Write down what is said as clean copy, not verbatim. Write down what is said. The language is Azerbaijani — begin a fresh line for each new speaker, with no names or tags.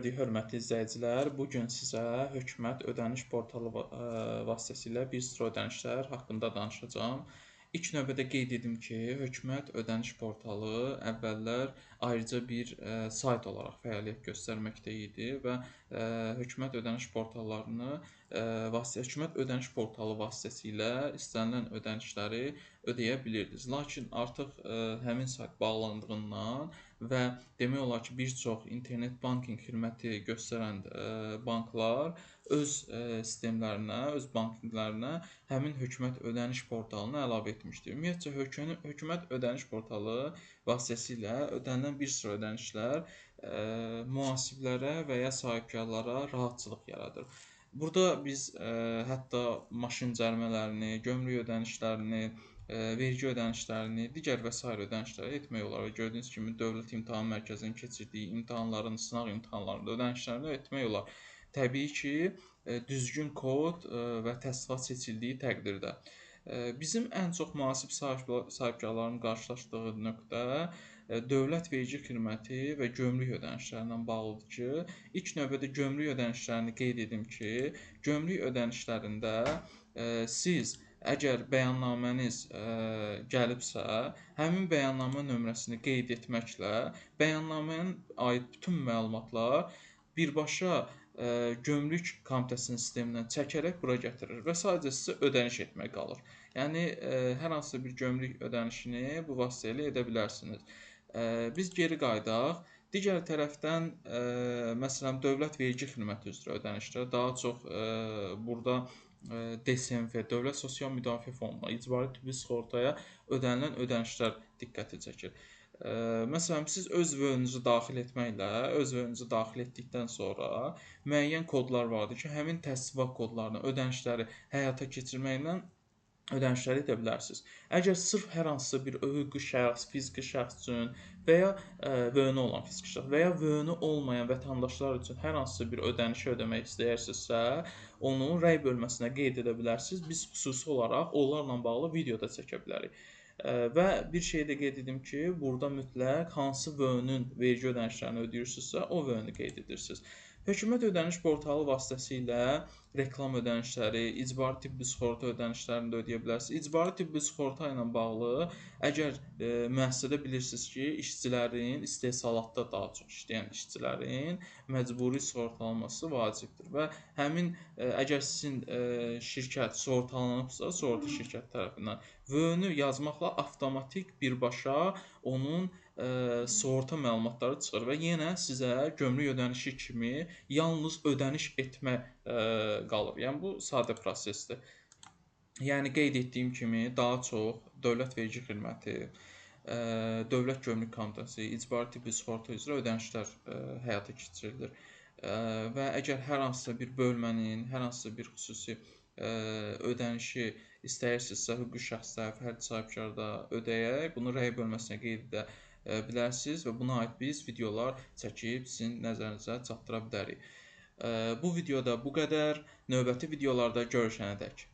Hörmətli izləyicilər, bu gün sizə hökumət ödəniş portalı vasitəsilə bir sıra ödənişlər haqqında danışacağam. İlk növbədə qeyd edim ki, hökumət ödəniş portalı əvvəllər ayrıca bir sayt olaraq fəaliyyət göstərməkdə idi və hökumət ödəniş portallarını hökumət ödəniş portalı vasitəsilə istənilən ödənişləri ödəyə bilirdiniz. Lakin artıq həmin sayt bağlandığından və demək olar ki, bir çox internet bankinq xidməti göstərən banklar öz sistemlərinə, öz bankinqlərinə həmin hökumət ödəniş portalını əlavə etmişdir. Ümumiyyətcə hökumət ödəniş portalı vasitəsilə ödənilən bir sıra ödənişlər mühasiblərə və ya sahibkarlara rahatçılıq yaradır. Burada biz hətta maşın cərimələrini, gömrük ödənişlərini, vergi ödənişlərini, digər və sair ödənişləri etmək olar və gördüyünüz kimi Dövlət İmtahan Mərkəzinin keçirdiyi imtahanların, sınaq imtahanlarında ödənişlərini etmək olar. Təbii ki, düzgün kod və təsdiqat seçildiyi təqdirdə. Bizim ən çox mühasib sahibkarların qarşılaşdığı nöqtə dövlət vergi xidməti və gömrük ödənişləri ilə bağlıdır ki, ilk növbədə gömrük ödənişlərini qeyd edim ki, gömrük ödənişlərində siz əgər bəyannaməniz gəlibsə, həmin bəyannamə nömrəsini qeyd etməklə bəyannaməyə aid bütün məlumatlar birbaşa gömrük komitəsinin sistemindən çəkərək bura gətirilir və sadəcə sizə ödəniş etmək qalır. Yəni hər hansısa bir gömrük ödənişini bu vasitə ilə edə bilərsiniz. Biz geri qayıdaq. Digər tərəfdən məsələn dövlət vergi xidməti üzrə ödənişlər daha çox burada DSMF, Dövlət Sosial Müdafiə Fonduna, icbari tibbi sığortaya ödənilən ödənişlər diqqəti çəkir. Məsələn, siz öz VÖ-nüzü daxil etməklə, öz VÖ-nüzü daxil etdikdən sonra müəyyən kodlar vardır ki, həmin təsdiqat kodlarını, ödənişləri həyata keçirməklə ödənişləri edə bilərsiniz. Əgər sırf hər hansısa bir hüquqi şəxs, fiziki şəxs üçün və ya VÖ-nü olan fiziki şəxs və ya VÖ-nü olmayan vətəndaşlar üçün hər hansısa bir ödənişi ödəmək istəyirsinizsə, onu rəy bölməsinə qeyd edə bilərsiniz. Biz xüsusi olaraq onlarla bağlı video da çəkə bilərik. Və bir şey də qeyd edim ki, burada mütləq hansı VÖ-nün vergi ödənişlərini ödəyirsinizsə, o VÖ-nü qeyd edirsiniz. Hökumət ödəniş portalı vasitəsilə reklam ödənişləri, icbari tibbi sığorta ödənişlərini də ödəyə bilərsiniz. İcbari tibbi sığorta ilə bağlı əgər müəssisədə bilirsiniz ki, işçilərin, istehsalatda daha çox işləyən işçilərin məcburi sığortalanması vacibdir və həmin əgər sizin şirkət sığortalanıbsa, sığorta şirkəti tərəfindən VÖ-nü yazmaqla avtomatik birbaşa onun sığorta məlumatları çıxır və yenə sizə gömrük ödənişi kimi yalnız ödəniş etmək qalır. Yəni bu sadə prosesdir. Yəni qeyd etdiyim kimi daha çox Dövlət Vergi Xidməti, Dövlət Gömrük Komitəsi, icbari tibbi sığorta üzrə ödənişlər həyata keçirilir. Və əgər hər hansısa bir bölmənin, hər hansısa bir xüsusi ödənişi istəyirsinizsə, hüquqi şəxslər, fərdi sahibkarda ödəyək, bunu rəy bölməsinə qeyd edə bilərsiniz və buna aid biz videolar çəkib sizin nəzərinizə çatdıra bilərik. Bu videoda bu qədər. Növbəti videolarda görüşənədək.